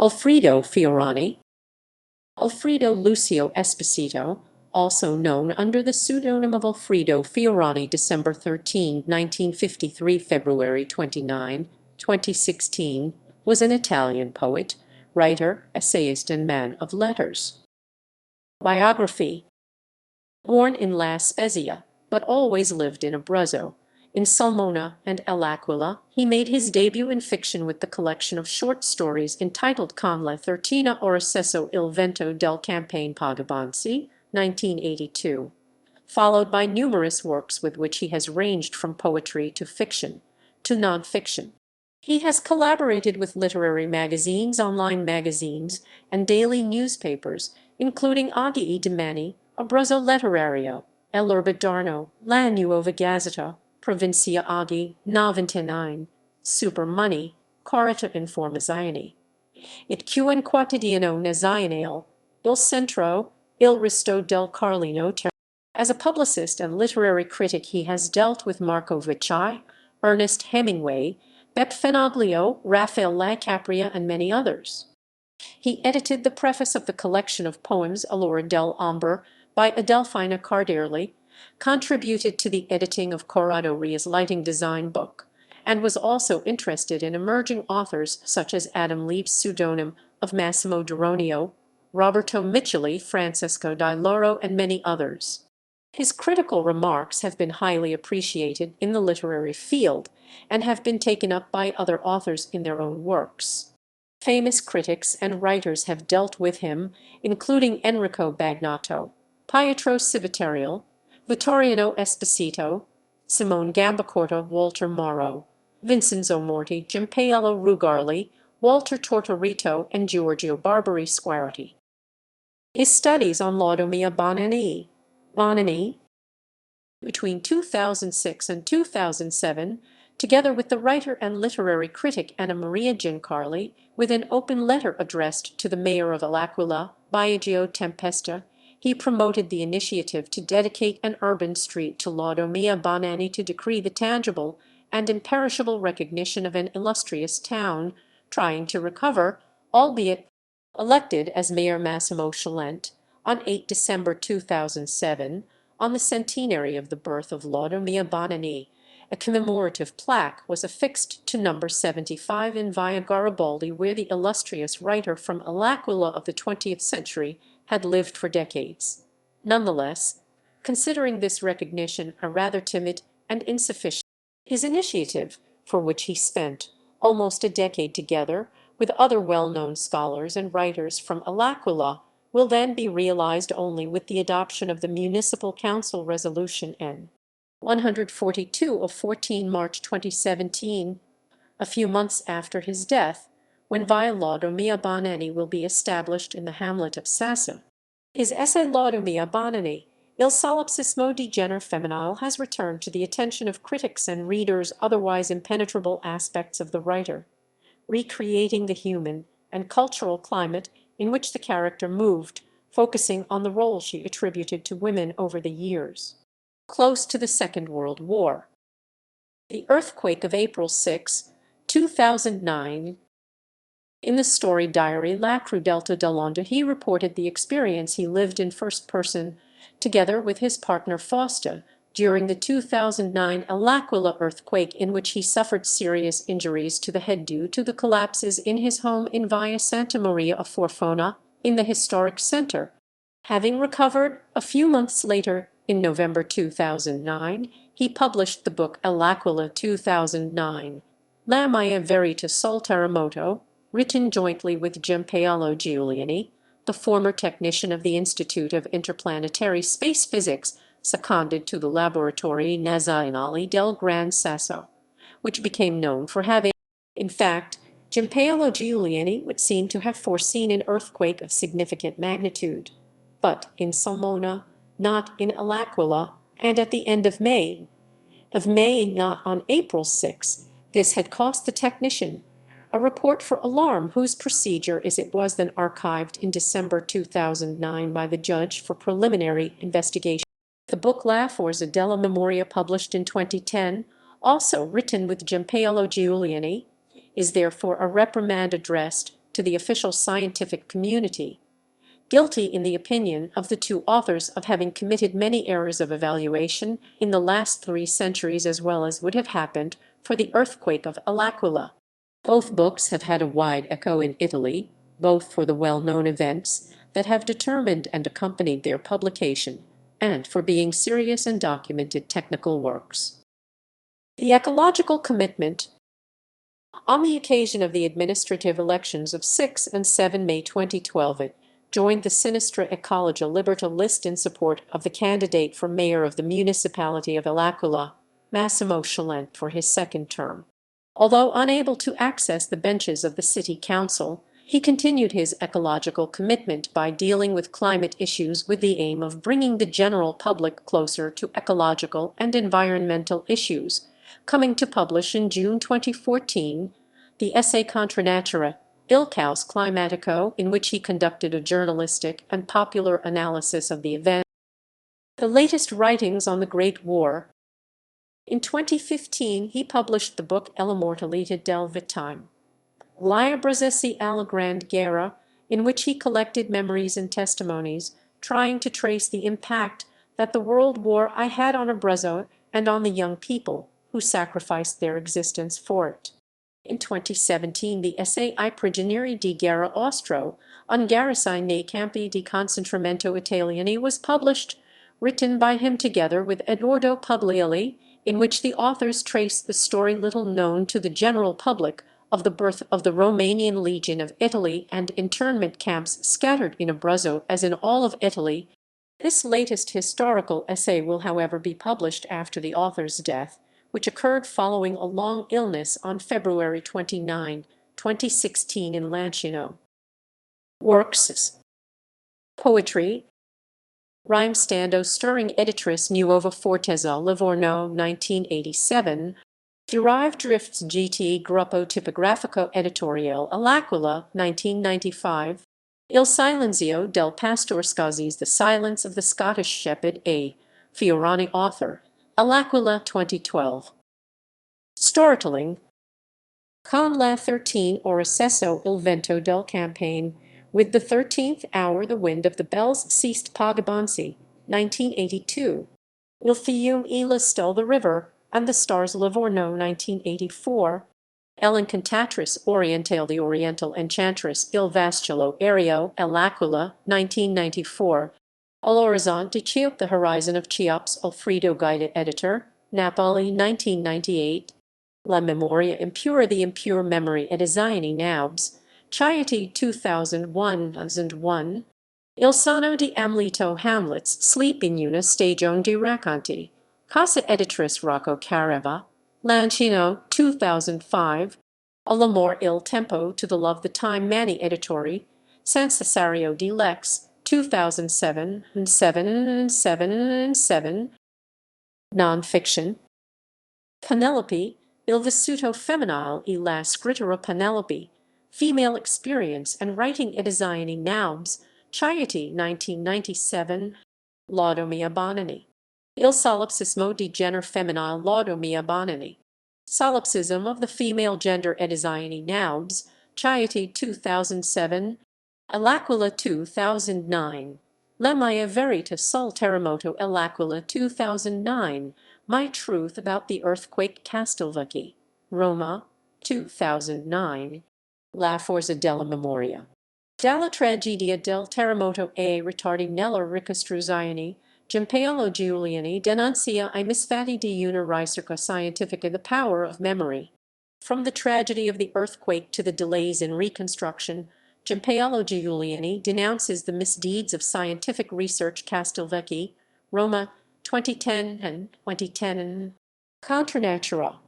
Alfredo Fiorani. Alfredo Lucio Esposito, also known under the pseudonym of Alfredo Fiorani, December 13, 1953 – February 29, 2016, was an Italian poet, writer, essayist, and man of letters. Biography. Born in La Spezia, but always lived in Abruzzo, in Sulmona and L'Aquila, he made his debut in fiction with the collection of short stories entitled Con la Thirtina or Accesso il vento del Campagne Pagabansi, 1982, followed by numerous works with which he has ranged from poetry to fiction to non-fiction. He has collaborated with literary magazines, online magazines, and daily newspapers, including Oggi e Domani, Abruzzo Letterario, L'Urbe d'Arno, La Nuova Gazzetta, Provincia Oggi, 99, Super Money, Carta Informazioni. It Quen Quotidiano Nazionale, Il Centro, Il Resto del Carlino Terra. As a publicist and literary critic, he has dealt with Marco Vecchi, Ernest Hemingway, Beppe Fenoglio, Raphael Lacapria, and many others. He edited the preface of the collection of poems Allora dell'Ombre by Adelfina Cardarelli, contributed to the editing of Corrado Ria's lighting design book, and was also interested in emerging authors such as Adam Leib's pseudonym of Massimo Duronio, Roberto Micheli, Francesco Di Loro, and many others. His critical remarks have been highly appreciated in the literary field and have been taken up by other authors in their own works. Famous critics and writers have dealt with him, including Enrico Bagnotto, Pietro Civitariel, Vittoriano Esposito, Simone Gambacorta, Walter Morrow, Vincenzo Morti, Giampaolo Rugarli, Walter Tortorito, and Giorgio Barbari Squarati. His studies on Laudomia Bonanni. Between 2006 and 2007, together with the writer and literary critic Anna Maria Gincarli, with an open letter addressed to the mayor of L'Aquila, Biagio Tempesta, he promoted the initiative to dedicate an urban street to Laudomia Bonanni to decree the tangible and imperishable recognition of an illustrious town, trying to recover, albeit elected as Mayor Massimo Chalente on 8 December 2007, on the centenary of the birth of Laudomia Bonanni. A commemorative plaque was affixed to number 75 in Via Garibaldi, where the illustrious writer from L'Aquila of the 20th century had lived for decades. Nonetheless, considering this recognition a rather timid and insufficient, his initiative, for which he spent almost a decade together with other well-known scholars and writers from L'Aquila, will then be realized only with the adoption of the Municipal Council Resolution N. 142 of 14 March 2017, a few months after his death, when Via Laudomia Bonanni will be established in the hamlet of Sasso. His essay Laudomia Bonanni, Il solipsismo di genere femminile, has returned to the attention of critics and readers otherwise impenetrable aspects of the writer, recreating the human and cultural climate in which the character moved, focusing on the role she attributed to women over the years. Close to the Second World War. The earthquake of April 6, 2009. In the story diary La Crudelta dell'Onda, he reported the experience he lived in first person, together with his partner Fausta, during the 2009 L'Aquila earthquake, in which he suffered serious injuries to the head due to the collapses in his home in Via Santa Maria a Forfona, in the historic center. Having recovered a few months later, in November 2009, he published the book L'Aquila 2009, La mia verita sul terremoto, written jointly with Giampaolo Giuliani, the former technician of the Institute of Interplanetary Space Physics, seconded to the Laboratori Nazionali del Gran Sasso, which became known for having. In fact, Giampaolo Giuliani would seem to have foreseen an earthquake of significant magnitude, but in Sulmona, not in L'Aquila, and at the end of May, not on April 6. This had cost the technician a report for alarm, whose procedure was then archived in December 2009 by the judge for preliminary investigation. The book La Forza della Memoria, published in 2010, also written with Giampaolo Giuliani, is therefore a reprimand addressed to to the official scientific community, guilty in the opinion of the two authors of having committed many errors of evaluation in the last 3 centuries, as well as would have happened for the earthquake of L'Aquila. Both books have had a wide echo in Italy, both for the well-known events that have determined and accompanied their publication, and for being serious and documented technical works. The ecological commitment. On the occasion of the administrative elections of 6 and 7 May 2012, it joined the Sinistra Ecologia Libertà list in support of the candidate for mayor of the municipality of L'Aquila, Massimo Cialente, for his second term. Although unable to access the benches of the city council, he continued his ecological commitment by dealing with climate issues with the aim of bringing the general public closer to ecological and environmental issues, coming to publish in June 2014 the essay Contra Natura, Il Caos Climatico, in which he conducted a journalistic and popular analysis of the event. The latest writings on the Great War. In 2015, he published the book L'immortalità del Vittime, La Abbracci alla Grande Guerra, in which he collected memories and testimonies, trying to trace the impact that the World War I had on Abruzzo and on the young people who sacrificed their existence for it. In 2017, the essay I prigionieri di guerra austro-ungarici nei campi di concentramento italiani was published, written by him together with Edoardo Puglielli, in which the authors trace the story little known to the general public of the birth of the Romanian Legion of Italy and internment camps scattered in Abruzzo as in all of Italy. This latest historical essay will, however, be published after the author's death, which occurred following a long illness on February 29, 2016 in Lanciano. Works. Poetry. Rime stando stirring editrice Nuova Fortezza Livorno 1987. Derived Drifts GT Gruppo Tipografico Editoriale L'Aquila 1995. Il Silenzio del Pastor Scozzese The Silence of the Scottish Shepherd A. Fiorani author. L'Aquila 2012. Storytelling. Con la 13 ora cesso il vento del campagne. With the 13th hour the wind of the bells ceased. Pagabonsi, 1982. Il fiume e la stella the river, and the stars Livorno, 1984. El Incantatrice Orientale the Oriental Enchantress Il Vascello Aereo L'Aquila, 1994. All'orizzonte Cheops the Horizon of Cheops Alfredo Guida Editor, Napoli, 1998. La Memoria Impura the Impure Memory e Designi Naubs, Chieti 2001. Il Sonno di Amleto Hamlet's Sleep in una stagione di racconti, Casa Editrice Rocco Careva, Lancino 2005. All'amor il tempo to the love the time Mani Editori, San Cesario di Lex 2007 and 7. Non-fiction. Penelope, Il Vissuto Femminile e la Scrittura Penelope, Female Experience and Writing e Designi Naubs, Chieti 1997. Laudomia Bonini. Il solipsismo di genere femminile Laudomia Bonini. Solipsism of the female gender e designi Naubs, Chieti 2007. L'Aquila 2009. La mia verità sul terremoto L'Aquila 2009. My Truth About the Earthquake Castelvecchi, Roma, 2009. La Forza della Memoria. Dalla tragedia del terremoto e ritardi nella ricostruzione, Giampaolo Giuliani denuncia I misfatti di una ricerca scientifica the power of memory. From the tragedy of the earthquake to the delays in reconstruction, Giampaolo Giuliani denounces the misdeeds of scientific research. Castelvecchi, Roma, 2010. Contra Natura.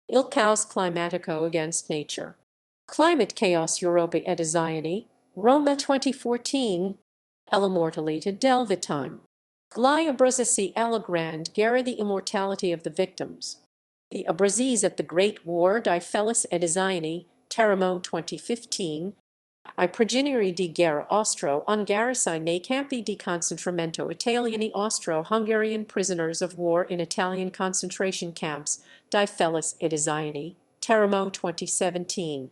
Il Caos Climatico Against Nature. Climate Chaos Europa e Designi, Roma 2014. L'immortalità del Vittime. La Abbracci alla Grande Guerra The Immortality of the Victims. The Abruzzese at the Great War di Felice e Designi, Teramo 2015. I prigionieri di guerra austro-ungarici nei campi di concentramento italiani Austro-Hungarian prisoners of war in Italian concentration camps di Felice e Designi, Teramo 2017.